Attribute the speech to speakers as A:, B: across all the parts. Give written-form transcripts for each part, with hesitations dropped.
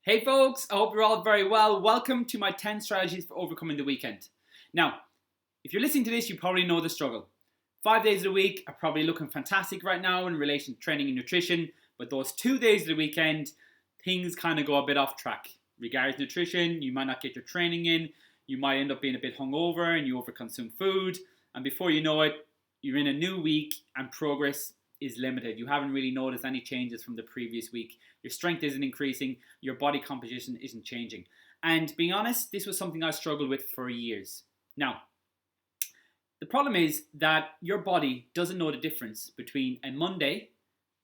A: Hey folks, I hope you're all very well. Welcome to my 10 strategies for overcoming the weekend. Now, if you're listening to this, you probably know the struggle. 5 days of the week are probably looking fantastic right now in relation to training and nutrition, but those 2 days of the weekend, things kind of go a bit off track. Regards nutrition, you might not get your training in, you might end up being a bit hungover and you overconsume food, and before you know it, you're in a new week and progress is limited. You haven't really noticed any changes from the previous week. Your strength isn't increasing, your body composition isn't changing. And being honest, this was something I struggled with for years. Now, the problem is that your body doesn't know the difference between a Monday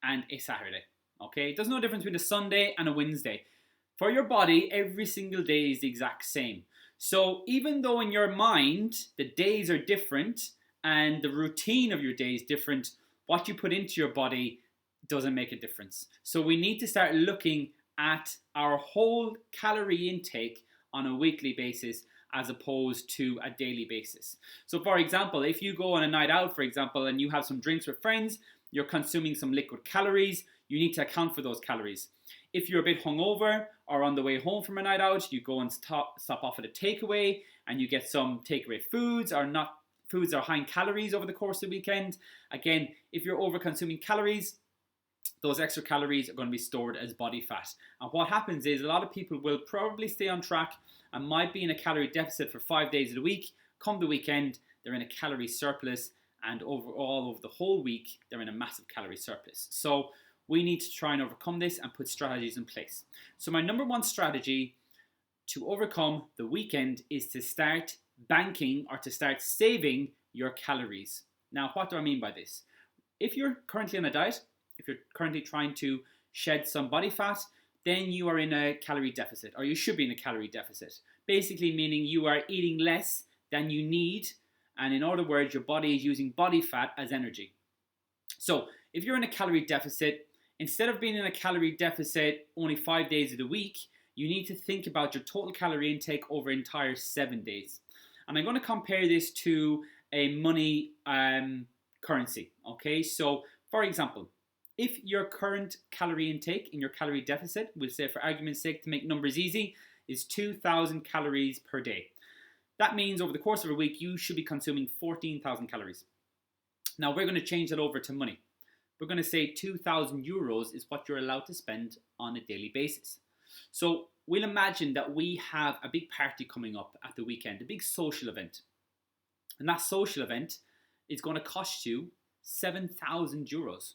A: and a Saturday. Okay? It doesn't know the difference between a Sunday and a Wednesday. For your body, every single day is the exact same. So even though in your mind the days are different and the routine of your day is different, what you put into your body doesn't make a difference. So we need to start looking at our whole calorie intake on a weekly basis as opposed to a daily basis. So for example, if you go on a night out, for example, and you have some drinks with friends, you're consuming some liquid calories, you need to account for those calories. If you're a bit hungover or on the way home from a night out, you go and stop off at a takeaway and you get some takeaway foods or not foods that are high in calories over the course of the weekend. Again, if you're over consuming calories, those extra calories are going to be stored as body fat. And what happens is a lot of people will probably stay on track and might be in a calorie deficit for 5 days of the week. Come the weekend, they're in a calorie surplus, and overall over the whole week, they're in a massive calorie surplus. So we need to try and overcome this and put strategies in place. So my number one strategy to overcome the weekend is to start banking or to start saving your calories. Now, what do I mean by this? If you're currently on a diet, if you're currently trying to shed some body fat, then you are in a calorie deficit, or you should be in a calorie deficit. Basically meaning you are eating less than you need, and in other words, your body is using body fat as energy. So if you're in a calorie deficit, instead of being in a calorie deficit only 5 days of the week, you need to think about your total calorie intake over entire 7 days. And I'm going to compare this to a money currency. Okay, so for example, if your current calorie intake in your calorie deficit, we'll say for argument's sake to make numbers easy, is 2,000 calories per day. That means over the course of a week, you should be consuming 14,000 calories. Now we're going to change that over to money. We're going to say 2,000 euros is what you're allowed to spend on a daily basis. So we'll imagine that we have a big party coming up at the weekend, a big social event. And that social event is going to cost you 7,000 euros.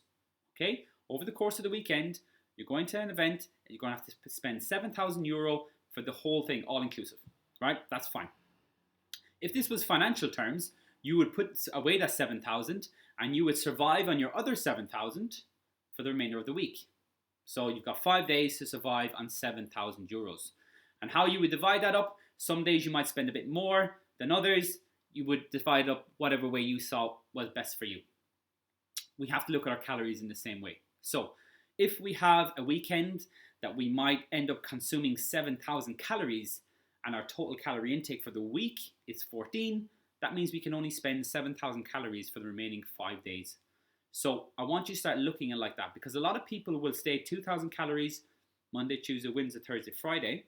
A: Okay? Over the course of the weekend, you're going to an event and you're going to have to spend 7,000 euro for the whole thing, all inclusive. Right? That's fine. If this was financial terms, you would put away that 7,000 and you would survive on your other 7,000 for the remainder of the week. So you've got 5 days to survive on 7,000 euros. And how you would divide that up, some days you might spend a bit more than others. You would divide up whatever way you saw was best for you. We have to look at our calories in the same way. So if we have a weekend that we might end up consuming 7,000 calories and our total calorie intake for the week is 14, that means we can only spend 7,000 calories for the remaining 5 days. So I want you to start looking at it like that, because a lot of people will stay 2,000 calories Monday, Tuesday, Wednesday, Thursday, Friday,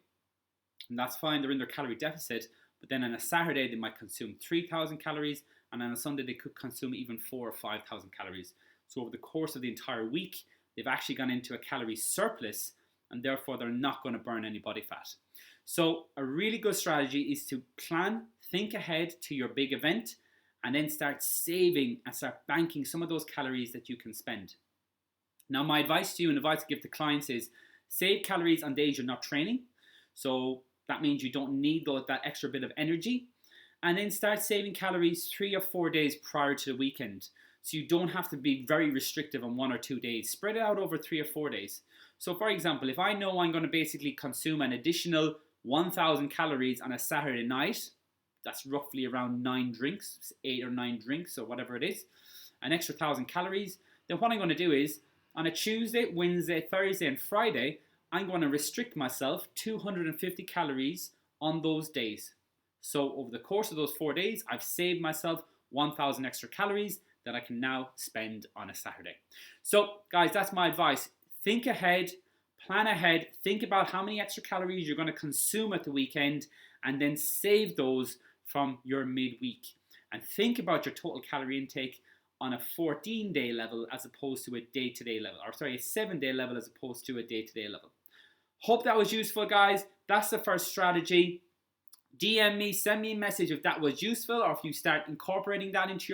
A: and that's fine, they're in their calorie deficit, but then on a Saturday they might consume 3,000 calories, and on a Sunday they could consume even 4,000 or 5,000 calories. So over the course of the entire week, they've actually gone into a calorie surplus, and therefore they're not going to burn any body fat. So a really good strategy is to plan, think ahead to your big event, and then start saving and start banking some of those calories that you can spend. Now my advice to you and advice to give to clients is save calories on days you're not training. So that means you don't need that extra bit of energy. And then start saving calories 3 or 4 days prior to the weekend. So you don't have to be very restrictive on 1 or 2 days. Spread it out over 3 or 4 days. So for example, if I know I'm going to basically consume an additional 1,000 calories on a Saturday night, that's roughly around 9 drinks, 8 or 9 drinks or whatever it is, an extra 1,000 calories, then what I'm going to do is on a Tuesday, Wednesday, Thursday and Friday, I'm going to restrict myself 250 calories on those days. So over the course of those 4 days, I've saved myself 1,000 extra calories that I can now spend on a Saturday. So guys, that's my advice. Think ahead, Plan ahead, think about how many extra calories you're going to consume at the weekend, and then save those from your midweek. And think about your total calorie intake on a 14-day level as opposed to a day-to-day level, or sorry, a 7-day level as opposed to a day-to-day level. Hope that was useful, guys. That's the first strategy. DM me, send me a message if that was useful or if you start incorporating that into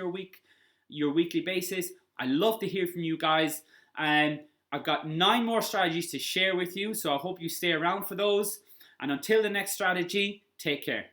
A: your weekly basis. I love to hear from you guys. And I've got 9 more strategies to share with you, so I hope you stay around for those. And until the next strategy, take care.